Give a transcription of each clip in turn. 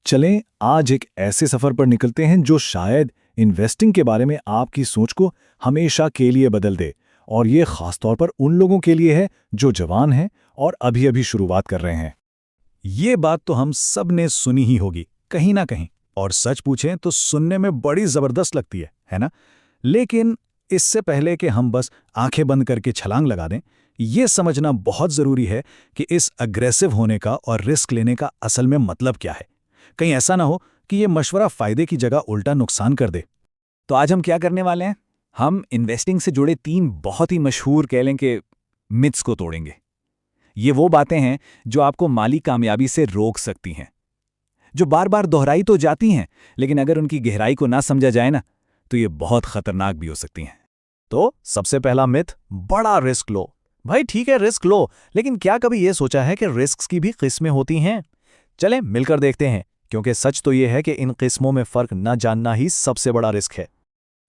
चलें आज एक ऐसे सफर पर निकलते हैं जो शायद इन्वेस्टिंग के बारे में आपकी सोच को हमेशा के लिए बदल दे। और ये खास तौर पर उन लोगों के लिए है जो जवान हैं और अभी अभी शुरुआत कर रहे हैं। ये बात तो हम सब ने सुनी ही होगी कहीं ना कहीं, और सच पूछें तो सुनने में बड़ी जबरदस्त लगती है ना। लेकिन इससे पहले कि हम बस आंखें बंद करके छलांग लगा दें, ये समझना बहुत जरूरी है कि इस अग्रेसिव होने का और रिस्क लेने का असल में मतलब क्या है। कहीं ऐसा ना हो कि ये मशवरा फायदे की जगह उल्टा नुकसान कर दे। तो आज हम क्या करने वाले हैं? हम इन्वेस्टिंग से जुड़े 3 बहुत ही मशहूर कह लें कि मिथ्स को तोड़ेंगे। ये वो बातें हैं जो आपको माली कामयाबी से रोक सकती हैं, जो बार बार दोहराई तो जाती हैं, लेकिन अगर उनकी गहराई को ना समझा जाए ना, तो ये बहुत खतरनाक भी हो सकती हैं। तो सबसे पहला मिथ, बड़ा रिस्क लो। भाई ठीक है, रिस्क लो, लेकिन क्या कभी ये सोचा है कि रिस्क की भी किस्में होती हैं? चलें मिलकर देखते हैं, क्योंकि सच तो ये है कि इन किस्मों में फर्क न जानना ही सबसे बड़ा रिस्क है।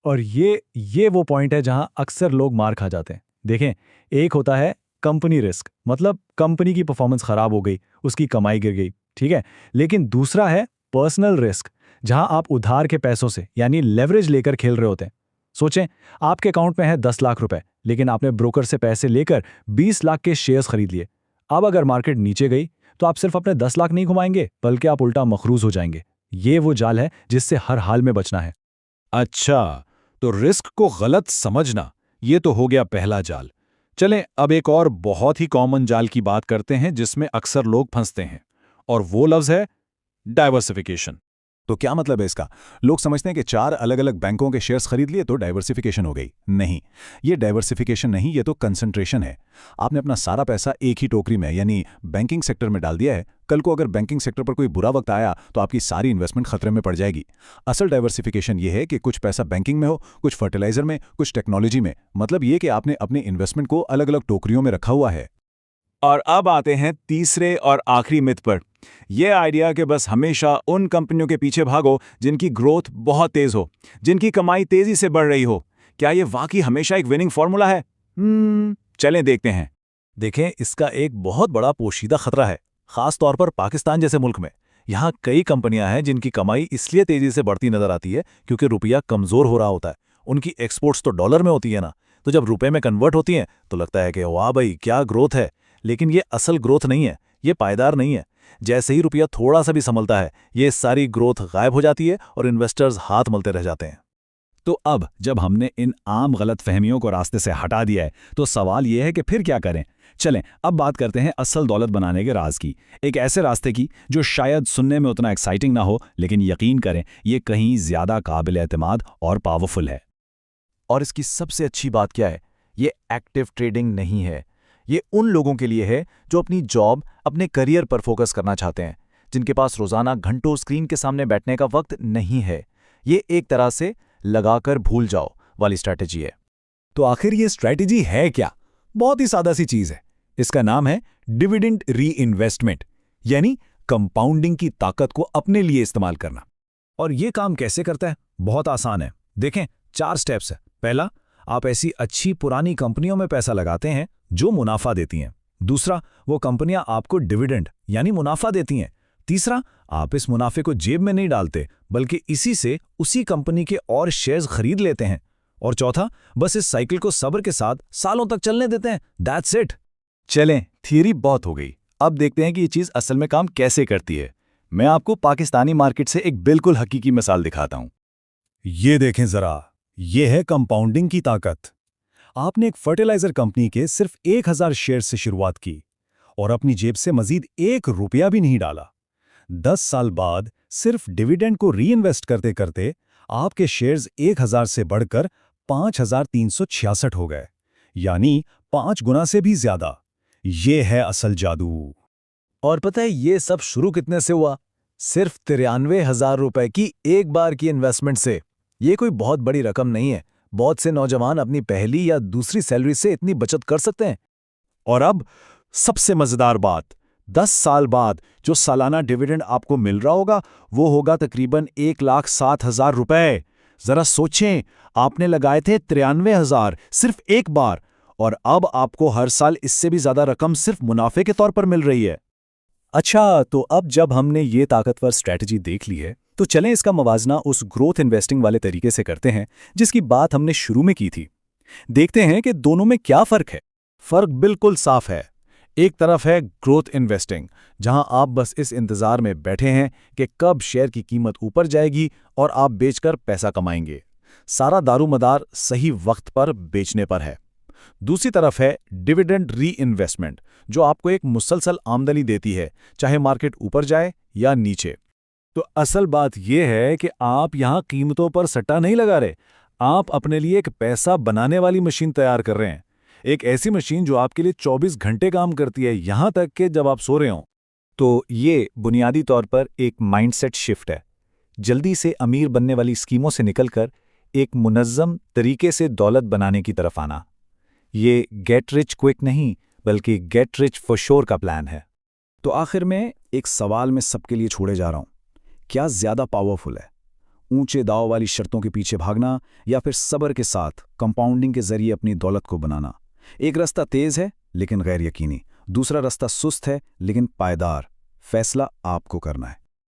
और ये वो पॉइंट है जहां अक्सर लोग मार खा जाते हैं। देखें, एक होता है कंपनी रिस्क, मतलब कंपनी की परफॉर्मेंस खराब हो गई, उसकी कमाई गिर गई, ठीक है। लेकिन दूसरा है पर्सनल रिस्क, जहां आप उधार के पैसों से यानी लेवरेज लेकर खेल रहे होते हैं। सोचें, आपके अकाउंट में है 10 लाख रुपए, लेकिन आपने ब्रोकर से पैसे लेकर 20 लाख के शेयर्स खरीद लिए। अब अगर मार्केट नीचे गई तो आप सिर्फ अपने 10 लाख नहीं घुमाएंगे, बल्कि आप उल्टा मखरूज हो जाएंगे। ये वो जाल है जिससे हर हाल में बचना है। अच्छा, तो रिस्क को गलत समझना, ये तो हो गया पहला जाल। चलें अब एक और बहुत ही कॉमन जाल की बात करते हैं जिसमें अक्सर लोग फंसते हैं, और वो लफ्ज़ है डाइवर्सिफिकेशन। तो क्या मतलब है इसका? लोग समझते हैं कि 4 अलग अलग बैंकों के शेयर्स खरीद लिए तो डाइवर्सिफिकेशन हो गई। नहीं, ये डाइवर्सिफिकेशन नहीं, ये तो कंसंट्रेशन है। आपने अपना सारा पैसा एक ही टोकरी में यानी बैंकिंग सेक्टर में डाल दिया है। कल को अगर बैंकिंग सेक्टर पर कोई बुरा वक्त आया तो आपकी सारी इन्वेस्टमेंट खतरे में पड़ जाएगी। असल डाइवर्सिफिकेशन ये है कि कुछ पैसा बैंकिंग में हो, कुछ फर्टिलाइजर में, कुछ टेक्नोलॉजी में। मतलब ये कि आपने अपने इन्वेस्टमेंट को अलग अलग टोकरियों में रखा हुआ है। और अब आते हैं तीसरे और आखिरी मिथ पर। यह आइडिया कि बस हमेशा उन कंपनियों के पीछे भागो जिनकी ग्रोथ बहुत तेज हो, जिनकी कमाई तेजी से बढ़ रही हो। क्या यह वाकई हमेशा एक विनिंग फॉर्मूला है? चलें देखते हैं। देखें, इसका एक बहुत बड़ा पोशीदा खतरा है, खास तौर पर पाकिस्तान जैसे मुल्क में। यहाँ कई कंपनियां हैं जिनकी कमाई इसलिए तेजी से बढ़ती नजर आती है क्योंकि रुपया कमजोर हो रहा होता है। उनकी एक्सपोर्ट्स तो डॉलर में होती है ना, तो जब रुपए में कन्वर्ट होती हैं तो लगता है कि वाह भाई क्या ग्रोथ है। लेकिन ये असल ग्रोथ नहीं है, ये पायदार नहीं है। जैसे ही रुपया थोड़ा सा भी संभलता है, ये सारी ग्रोथ गायब हो जाती है और इन्वेस्टर्स हाथ मलते रह जाते हैं। तो अब जब हमने इन आम गलत फहमियों को रास्ते से हटा दिया है, तो सवाल यह है कि फिर क्या करें। चलें अब बात करते हैं असल दौलत बनाने के राज की, एक ऐसे रास्ते की जो शायद सुनने में उतना एक्साइटिंग ना हो, लेकिन यकीन करें ये कहीं ज्यादा काबिल एतमाद और पावरफुल है। और इसकी सबसे अच्छी बात क्या है? ये एक्टिव ट्रेडिंग नहीं है। ये उन लोगों के लिए है जो अपनी जॉब, अपने करियर पर फोकस करना चाहते हैं, जिनके पास रोजाना घंटों स्क्रीन के सामने बैठने का वक्त नहीं है। ये एक तरह से लगाकर भूल जाओ वाली स्ट्रैटेजी है। तो आखिर ये स्ट्रैटेजी है क्या? बहुत ही सादा सी चीज है। इसका नाम है डिविडेंड रीइन्वेस्टमेंट, यानी कंपाउंडिंग की ताकत को अपने लिए इस्तेमाल करना। और ये काम कैसे करता है? बहुत आसान है। देखें, 4 स्टेप्स है। पहला, आप ऐसी अच्छी पुरानी कंपनियों में पैसा लगाते हैं जो मुनाफा देती हैं। दूसरा, वो कंपनियां आपको डिविडेंड यानी मुनाफा देती हैं। तीसरा, आप इस मुनाफे को जेब में नहीं डालते, बल्कि इसी से उसी कंपनी के और शेयर्स खरीद लेते हैं। और चौथा, बस इस साइकिल को सब्र के साथ सालों तक चलने देते हैं। That's it. चलें, थियरी बहुत हो गई, अब देखते हैं कि ये चीज़ असल में काम कैसे करती है। मैं आपको पाकिस्तानी मार्केट से एक बिल्कुल हकीकी मिसाल दिखाता हूं। ये देखें जरा, ये है कंपाउंडिंग की ताकत। आपने एक फर्टिलाइजर कंपनी के सिर्फ 1000 शेयर से शुरुआत की और अपनी जेब से मजीद 1 रुपया भी नहीं डाला। 10 साल बाद सिर्फ डिविडेंड को रीइन्वेस्ट करते करते आपके शेयर्स 1000 से बढ़कर 5366 हो गए, यानी 5 गुना से भी ज्यादा। ये है असल जादू। और पता है ये सब शुरू कितने से हुआ? सिर्फ 93,000 रुपए की एक बार की इन्वेस्टमेंट से। ये कोई बहुत बड़ी रकम नहीं है। बहुत से नौजवान अपनी पहली या दूसरी सैलरी से इतनी बचत कर सकते हैं। और अब सबसे मजेदार बात, 10 साल बाद जो सालाना डिविडेंड आपको मिल रहा होगा वो होगा तकरीबन 1,07,000 रुपए। जरा सोचें, आपने लगाए थे 93,000 सिर्फ एक बार, और अब आपको हर साल इससे भी ज्यादा रकम सिर्फ मुनाफे के तौर पर मिल रही है। अच्छा, तो अब जब हमने ये ताकतवर स्ट्रैटेजी देख ली है, तो चलें इसका मवाजना उस ग्रोथ इन्वेस्टिंग वाले तरीके से करते हैं जिसकी बात हमने शुरू में की थी। देखते हैं कि दोनों में क्या फर्क है। फर्क बिल्कुल साफ है। एक तरफ है ग्रोथ इन्वेस्टिंग, जहां आप बस इस इंतजार में बैठे हैं कि कब शेयर की कीमत ऊपर जाएगी और आप बेचकर पैसा कमाएंगे। सारा दारोमदार सही वक्त पर बेचने पर है। दूसरी तरफ है डिविडेंड री इन्वेस्टमेंट, जो आपको एक मुसलसल आमदनी देती है, चाहे मार्केट ऊपर जाए या नीचे। तो असल बात यह है कि आप यहां कीमतों पर सट्टा नहीं लगा रहे, आप अपने लिए एक पैसा बनाने वाली मशीन तैयार कर रहे हैं। एक ऐसी मशीन जो आपके लिए 24 घंटे काम करती है, यहां तक कि जब आप सो रहे हों। तो ये बुनियादी तौर पर एक माइंडसेट शिफ्ट है। जल्दी से अमीर बनने वाली स्कीमों से निकलकर एक मुनज़्ज़म तरीके से दौलत बनाने की तरफ आना। ये गेट रिच क्विक नहीं, बल्कि गेट रिच फॉर श्योर का प्लान है। तो आखिर में एक सवाल मैं सबके लिए छोड़े जा रहा हूं, क्या ज्यादा पावरफुल है, ऊंचे दाव वाली शर्तों के पीछे भागना या फिर सब्र के साथ कंपाउंडिंग के जरिए अपनी दौलत को बनाना? एक रास्ता तेज है लेकिन गैर यकीनी, दूसरा रास्ता सुस्त है लेकिन पायदार। फैसला आपको करना है।